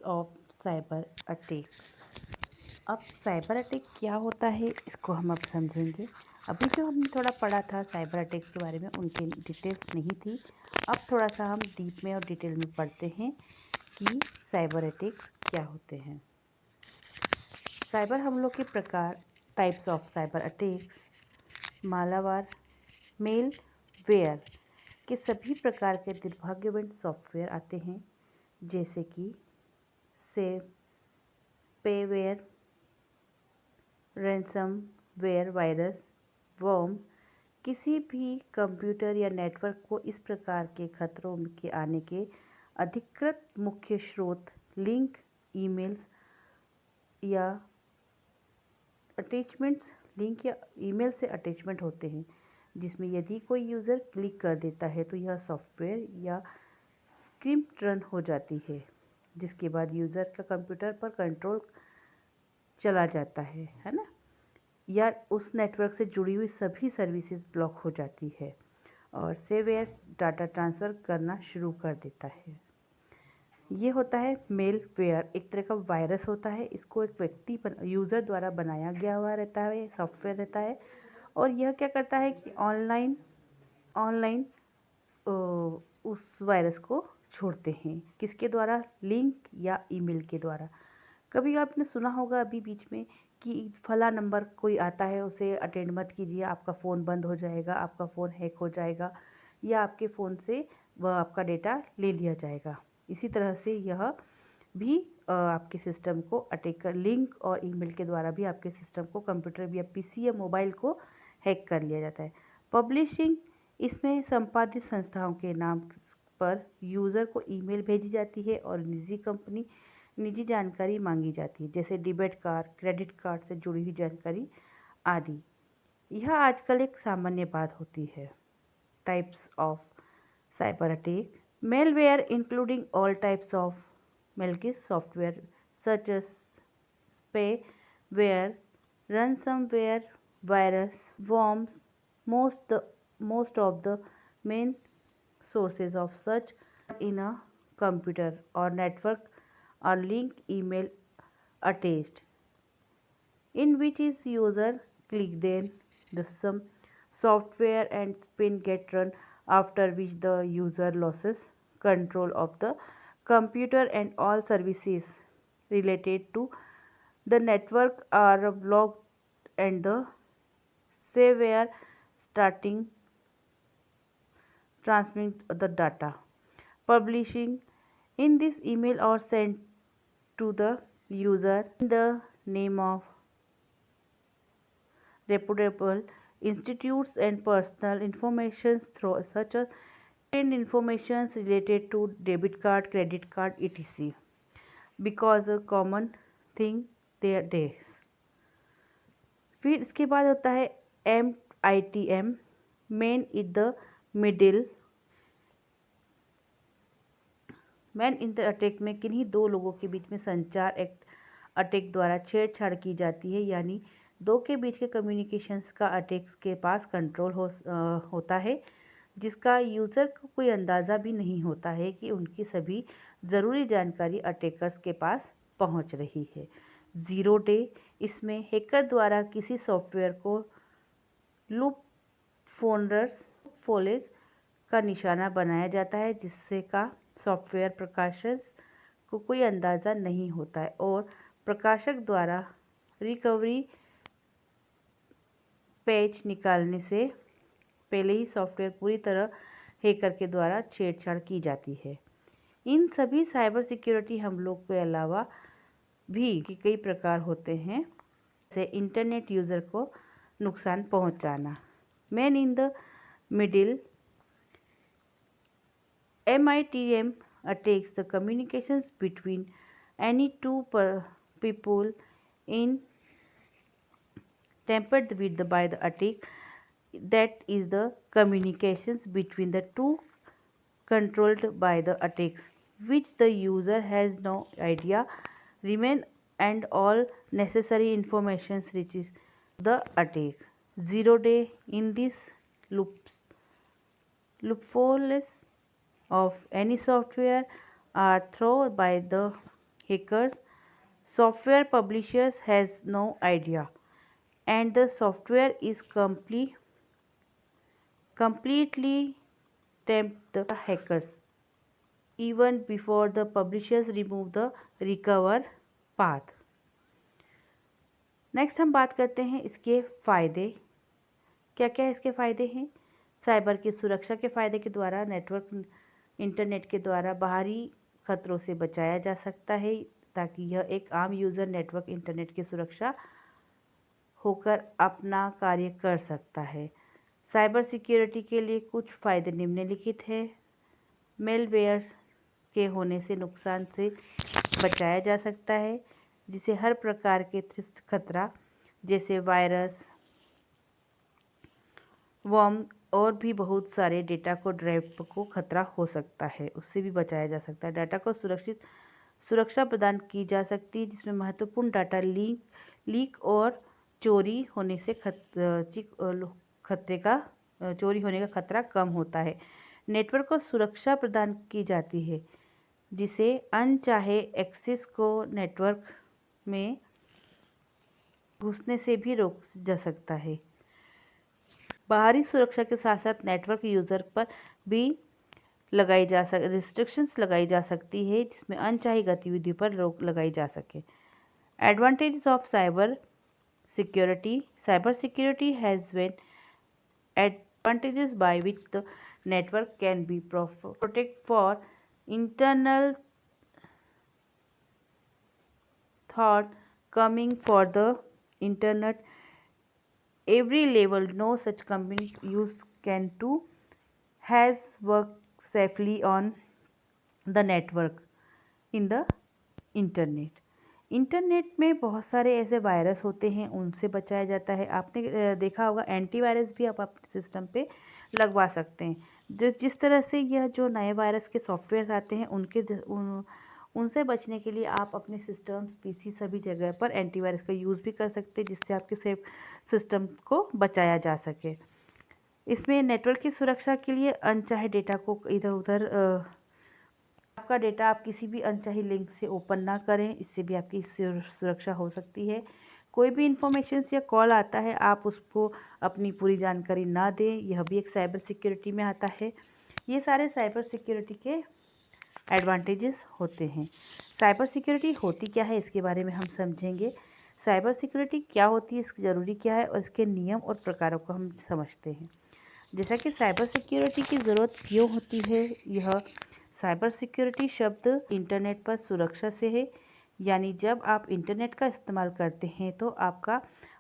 Of cyber attacks. अब cyber attack क्या होता है इसको हम अब समझेंगे। अभी जो हमने थोड़ा पढ़ा था साइबर अटैक्स के बारे में, उनकी डिटेल्स नहीं थी। अब थोड़ा सा हम डीप में और डिटेल में पढ़ते हैं कि साइबर अटैक्स क्या होते हैं। साइबर हमलों के प्रकार, types of cyber attacks. मालावार malware के सभी प्रकार के दुर्भाग्यपूर्ण सॉफ्टवेयर आते हैं, जैसे कि स्पेवेयर, रैनसमवेयर, वायरस, वर्म। किसी भी कंप्यूटर या नेटवर्क को इस प्रकार के खतरों के आने के अधिकृत मुख्य स्रोत लिंक, ईमेल्स या अटैचमेंट्स लिंक या ईमेल से अटैचमेंट होते हैं, जिसमें यदि कोई यूज़र क्लिक कर देता है तो यह सॉफ्टवेयर या स्क्रिप्ट रन हो जाती है, जिसके बाद यूज़र का कंप्यूटर पर कंट्रोल चला जाता है ना, या उस नेटवर्क से जुड़ी हुई सभी सर्विसेज ब्लॉक हो जाती है और सेवेयर डाटा ट्रांसफ़र करना शुरू कर देता है। ये होता है मेलवेयर, एक तरह का वायरस होता है। इसको एक व्यक्ति यूज़र द्वारा बनाया गया हुआ रहता है, सॉफ्टवेयर रहता है, और यह क्या करता है कि ऑनलाइन ऑनलाइन उस वायरस को छोड़ते हैं। किसके द्वारा? लिंक या ईमेल के द्वारा। कभी आपने सुना होगा अभी बीच में कि फला नंबर कोई आता है, उसे अटेंड मत कीजिए, आपका फ़ोन बंद हो जाएगा, आपका फ़ोन हैक हो जाएगा, या आपके फ़ोन से वह आपका डेटा ले लिया जाएगा। इसी तरह से यह भी आपके सिस्टम को अटैक कर, लिंक और ईमेल के द्वारा भी आपके सिस्टम को, कंप्यूटर या पीसी या मोबाइल को हैक कर लिया जाता है। पब्लिशिंग, इसमें संपादित संस्थाओं के नाम पर यूज़र को ईमेल भेजी जाती है और निजी जानकारी मांगी जाती है, जैसे डेबिट कार्ड, क्रेडिट कार्ड से जुड़ी हुई जानकारी आदि। यह आजकल एक सामान्य बात होती है। Types of cyber attack. Malware, including all types of malicious software such as spyware, ransomware, virus, worms. Most of the main sources of such in a computer or network or link email attached, in which is user click, then the some software and spin get run, after which the user loses control of the computer and all services related to the network are blocked, and the surveyor starting transmit the data. Publishing, in this email or sent to the user in the name of reputable institutes and personal information through such as information related to debit card, credit card, etc. Because a common thing their days. फिर इसके बाद होता है MITM, man in the middle. Man in the attack में किन्हीं दो लोगों के बीच में संचार एक्ट अटैक द्वारा छेड़छाड़ की जाती है, यानी दो के बीच के कम्युनिकेशंस का अटैक्स के पास कंट्रोल होता है, जिसका यूज़र को कोई अंदाज़ा भी नहीं होता है कि उनकी सभी ज़रूरी जानकारी अटैकर्स के पास पहुंच रही है। ज़ीरो डे, इसमें हैकर द्वारा किसी सॉफ्टवेयर को लूप फोलेज का निशाना बनाया जाता है, जिससे का सॉफ्टवेयर प्रकाशक को कोई अंदाज़ा नहीं होता है और प्रकाशक द्वारा रिकवरी पैच निकालने से पहले ही सॉफ्टवेयर पूरी तरह हैकर के द्वारा छेड़छाड़ की जाती है। इन सभी साइबर सिक्योरिटी हमलों के अलावा भी कई प्रकार होते हैं, जैसे इंटरनेट यूज़र को नुकसान पहुंचाना। Man in the middle, MITM attacks the communications between any two people in tampered with by the attack, that is the communications between the two controlled by the attacks, which the user has no idea remain, and all necessary information reaches the attack. Zero day, in this loopholes of any software are thrown by the hackers, software publishers has no idea, and the software is completely tempt the hackers even before the publishers remove the recover path. Next हम बात करते हैं इसके फ़ायदे। क्या क्या इसके फ़ायदे हैं? साइबर की सुरक्षा के फ़ायदे के द्वारा नेटवर्क इंटरनेट के द्वारा बाहरी खतरों से बचाया जा सकता है, ताकि यह एक आम यूज़र नेटवर्क इंटरनेट की सुरक्षा होकर अपना कार्य कर सकता है। साइबर सिक्योरिटी के लिए कुछ फ़ायदे निम्नलिखित हैं। मेलवेयर के होने से नुकसान से बचाया जा सकता है, जिसे हर प्रकार के खतरा जैसे वायरस, वर्म और भी बहुत सारे डेटा को ड्राइव को खतरा हो सकता है, उससे भी बचाया जा सकता है। डाटा को सुरक्षा प्रदान की जा सकती है, जिसमें महत्वपूर्ण डाटा लीक और चोरी होने से चोरी होने का खतरा कम होता है। नेटवर्क को सुरक्षा प्रदान की जाती है, जिसे अनचाहे एक्सेस को नेटवर्क में घुसने से भी रोक जा सकता है। बाहरी सुरक्षा के साथ साथ नेटवर्क यूज़र पर भी रिस्ट्रिक्शंस लगाई जा सकती है, जिसमें अनचाही गतिविधियों पर रोक लगाई जा सके। Advantages of cyber security has when advantages by which the network can be protected for internal thought coming for the internet every level. No such company use can to has worked safely on the network in the internet में बहुत सारे ऐसे virus होते हैं, उनसे बचाया जाता है। आपने देखा होगा एंटीवायरस भी आप अपने सिस्टम पे लगवा सकते हैं। जिस तरह से यह जो नए वायरस के सॉफ्टवेयर आते हैं उनसे बचने के लिए आप अपने सिस्टम, पीसी सभी जगह पर एंटीवायरस का यूज़ भी कर सकते हैं, जिससे आपके सिस्टम को बचाया जा सके। इसमें नेटवर्क की सुरक्षा के लिए अनचाहे डेटा को इधर उधर आपका डेटा आप किसी भी अनचाही लिंक से ओपन ना करें, इससे भी आपकी सुरक्षा हो सकती है। कोई भी इंफॉर्मेशन या कॉल आता है, आप उसको अपनी पूरी जानकारी ना दें, यह भी एक साइबर सिक्योरिटी में आता है। ये सारे साइबर सिक्योरिटी के एडवांटेजेस होते हैं। साइबर सिक्योरिटी होती क्या है, इसके बारे में हम समझेंगे। साइबर सिक्योरिटी क्या होती है, इसकी ज़रूरी क्या है और इसके नियम और प्रकारों को हम समझते हैं। जैसा कि साइबर सिक्योरिटी की ज़रूरत क्यों होती है, यह साइबर सिक्योरिटी शब्द इंटरनेट पर सुरक्षा से है, यानी जब आप इंटरनेट का इस्तेमाल करते हैं तो आपका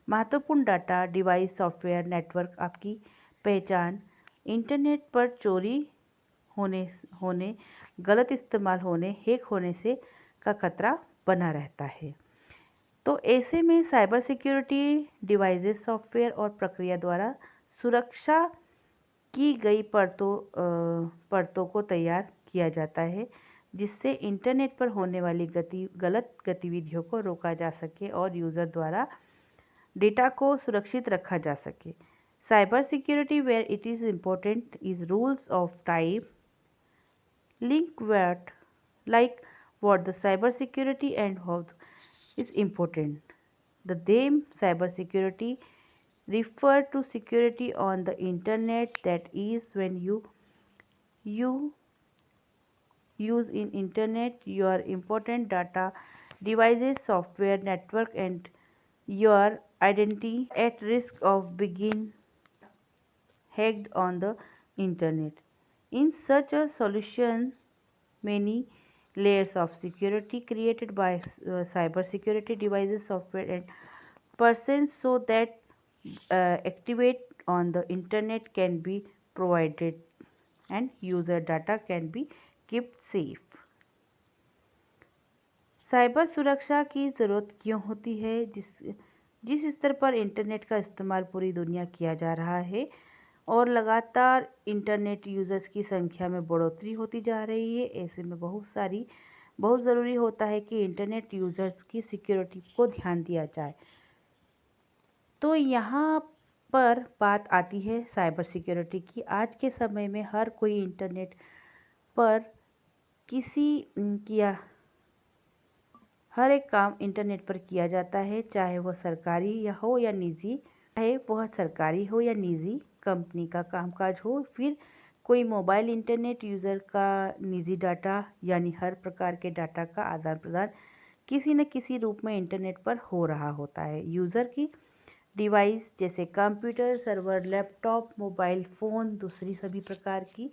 महत्वपूर्ण डाटा, डिवाइस, सॉफ्टवेयर, नेटवर्क, आपकी पहचान इंटरनेट पर चोरी होने गलत इस्तेमाल होने, हैक होने से का खतरा बना रहता है। तो ऐसे में साइबर सिक्योरिटी डिवाइसेस, सॉफ्टवेयर और प्रक्रिया द्वारा सुरक्षा की गई परतों को तैयार किया जाता है, जिससे इंटरनेट पर होने वाली गलत गतिविधियों को रोका जा सके और यूज़र द्वारा डेटा को सुरक्षित रखा जा सके। Cyber security where it is important is rules of type link word like what the cyber security and how is important. The name cyber security refer to security on the internet, that is when you use in internet your important data, devices, software, network and your identity at risk of being hacked on the internet. In such a solution, many layers of security created by cyber security devices, software and persons so that activate on the internet can be provided and user data can be kept safe. Cyber सुरक्षा की ज़रूरत क्यों होती है? जिस स्तर पर internet का इस्तेमाल पूरी दुनिया किया जा रहा है और लगातार इंटरनेट यूज़र्स की संख्या में बढ़ोतरी होती जा रही है, ऐसे में बहुत ज़रूरी होता है कि इंटरनेट यूज़र्स की सिक्योरिटी को ध्यान दिया जाए। तो यहाँ पर बात आती है साइबर सिक्योरिटी की। आज के समय में हर कोई इंटरनेट पर हर एक काम इंटरनेट पर किया जाता है, चाहे वह सरकारी या निजी, चाहे वह सरकारी हो या निजी कंपनी का कामकाज हो, फिर कोई मोबाइल इंटरनेट यूज़र का निजी डाटा यानी हर प्रकार के डाटा का आदान प्रदान किसी न किसी रूप में इंटरनेट पर हो रहा होता है। यूज़र की डिवाइस जैसे computer, server, laptop, mobile phone, दूसरी सभी प्रकार की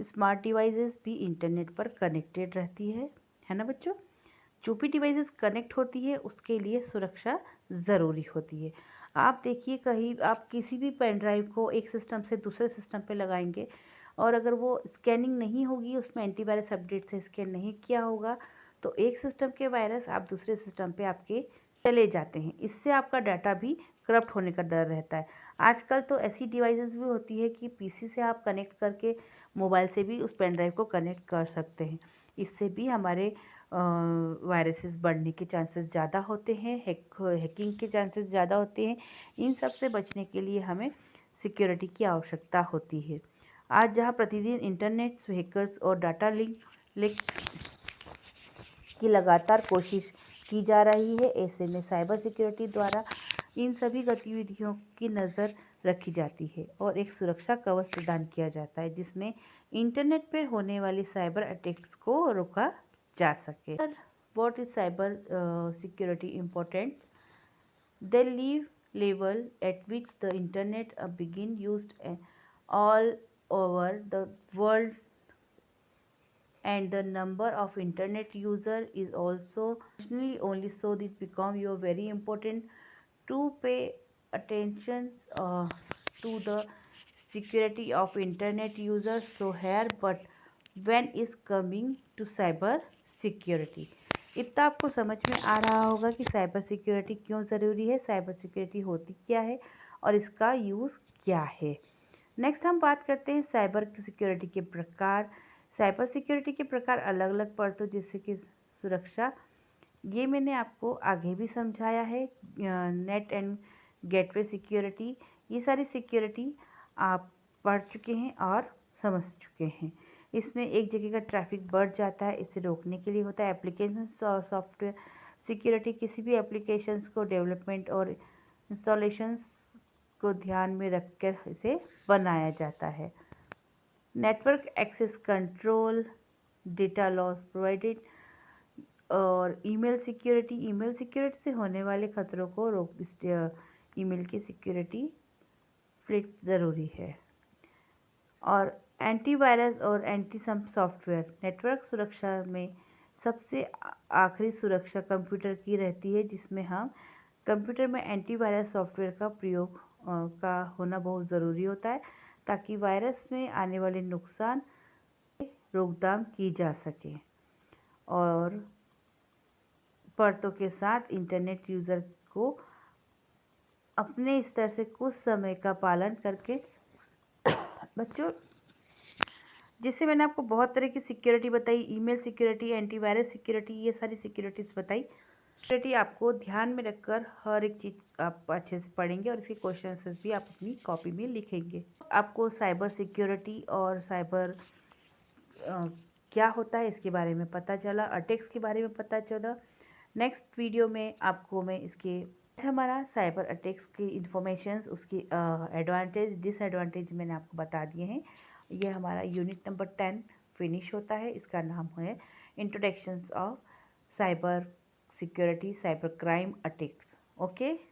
स्मार्ट डिवाइसेस भी इंटरनेट पर कनेक्टेड रहती है ना बच्चों। जो भी डिवाइसेस कनेक्ट होती है उसके लिए सुरक्षा ज़रूरी होती है। आप देखिए कहीं आप किसी भी पेन ड्राइव को एक सिस्टम से दूसरे सिस्टम पे लगाएंगे और अगर वो स्कैनिंग नहीं होगी, उसमें एंटीवायरस अपडेट से स्कैन नहीं किया होगा, तो एक सिस्टम के वायरस आप दूसरे सिस्टम पे आपके चले जाते हैं। इससे आपका डाटा भी करप्ट होने का डर रहता है। आजकल तो ऐसी डिवाइसेस भी होती है कि पीसी से आप कनेक्ट करके मोबाइल से भी उस पेन ड्राइव को कनेक्ट कर सकते हैं। इससे भी हमारे वायरसेस बढ़ने के चांसेस ज़्यादा होते हैं, हैकिंग के चांसेस ज़्यादा होते हैं। इन सब से बचने के लिए हमें सिक्योरिटी की आवश्यकता होती है। आज जहां प्रतिदिन इंटरनेट हैकर्स और डाटा लीक की लगातार कोशिश की जा रही है, ऐसे में साइबर सिक्योरिटी द्वारा इन सभी गतिविधियों की नज़र रखी जाती है और एक सुरक्षा कवच प्रदान किया जाता है जिसमें इंटरनेट पर होने वाली साइबर अटैक्स को रोका जा सके। What is cyber security important? The level at which the internet begin used all over the world, and the number of internet user is also only, so it become you very important to pay attention to the security of internet users. So here, but when is coming to cyber security, इतना आपको समझ में आ रहा होगा कि cyber security क्यों ज़रूरी है, साइबर सिक्योरिटी होती क्या है और इसका यूज़ क्या है। नेक्स्ट हम बात करते हैं साइबर सिक्योरिटी के प्रकार। साइबर सिक्योरिटी के प्रकार अलग अलग परतों जैसे कि सुरक्षा, ये मैंने आपको आगे भी समझाया है। नेट एंड गेटवे सिक्योरिटी, ये सारी सिक्योरिटी आप पढ़ चुके हैं और समझ चुके हैं। इसमें एक जगह का ट्रैफिक बढ़ जाता है, इसे रोकने के लिए होता है। एप्लीकेशन और सॉफ्टवेयर सिक्योरिटी, किसी भी एप्लीकेशंस को डेवलपमेंट और इंस्टॉलेशंस को ध्यान में रखकर इसे बनाया जाता है। Network access control, data loss provided और ईमेल सिक्योरिटी, ईमेल सिक्योरिटी से होने वाले खतरों को रोक ईमेल की सिक्योरिटी फ्लिट ज़रूरी है। और एंटीवायरस और एंटी सॉफ्टवेयर, नेटवर्क सुरक्षा में सबसे आखिरी सुरक्षा कंप्यूटर की रहती है, जिसमें हम कंप्यूटर में एंटीवायरस सॉफ्टवेयर का प्रयोग का होना बहुत ज़रूरी होता है ताकि वायरस में आने वाले नुकसान रोकथाम की जा सके। और परतों के साथ इंटरनेट यूज़र को अपने स्तर से कुछ समय का पालन करके बच्चों, जिससे मैंने आपको बहुत तरह की सिक्योरिटी बताई, ईमेल सिक्योरिटी, एंटीवायरस सिक्योरिटी, ये सारी सिक्योरिटीज़ बताई। सिक्योरिटी आपको ध्यान में रखकर हर एक चीज़ आप अच्छे से पढ़ेंगे और इसके क्वेश्चन आंसर्स भी आप अपनी कॉपी में लिखेंगे। आपको साइबर सिक्योरिटी और साइबर क्या होता है इसके बारे में पता चला, अटैक्स के बारे में पता चला। नेक्स्ट वीडियो में आपको मैं इसके हमारा साइबर अटैक्स की इन्फॉर्मेशंस, उसकी एडवांटेज डिसएडवांटेज मैंने आपको बता दिए हैं। ये हमारा यूनिट नंबर 10 फिनिश होता है। इसका नाम है introductions of cyber security, cyber crime, attacks. Okay.